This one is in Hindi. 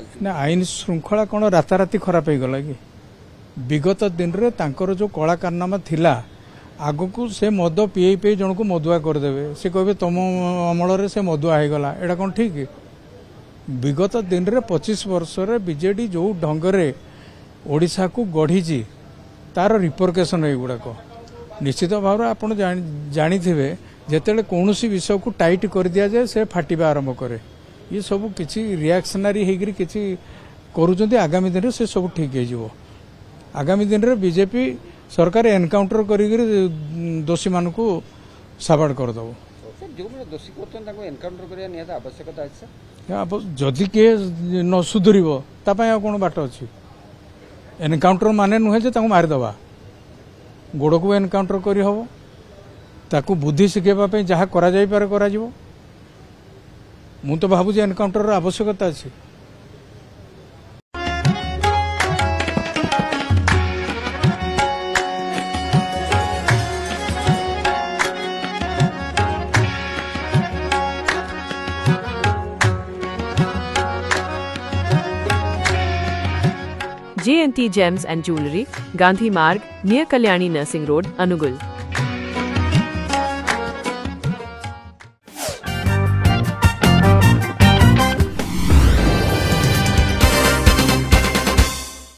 ना आईन श्रृंखला कौन राताराति खराब हो गला कि विगत दिन रे तांकर जो कला कारनामा थिला आग को से मद पीई पी जन को मदुआ करदे से कहे तुम अमल से मदुआ हो गला एटा कौन ठीक विगत दिन रे 25 वर्ष रे बीजेडी जो ढंगरे ओडिशा को गढ़ी तार रिपोर्केशन युवाक निश्चित भाव में आप जानी जिते कौन विषय को टाइट कर दि जाए से फाटिबा आरंभ करे ये सब किसी रिएक्शनरी होकर किसी करुँच आगामी दिन से सब ठीक हो आगामी दिन में बीजेपी सरकार एनकाउंटर कर दोषी मान को साबाड़ करदे जो दोषी कर आवश्यकता जदि किए न सुधर कौन बाट अच्छी एनकाउंटर माने नुहे जे मारिदबा गोड़ को एनकाउंटर कर हम ताकू बुद्धि शिखेबा जहाँ करा मु तो भावुँ एनकाउंटर आवश्यकता अच्छी। JNT Gems and Jewelry, Gandhi Marg, near Kalyani Nursing Road, Anuggul.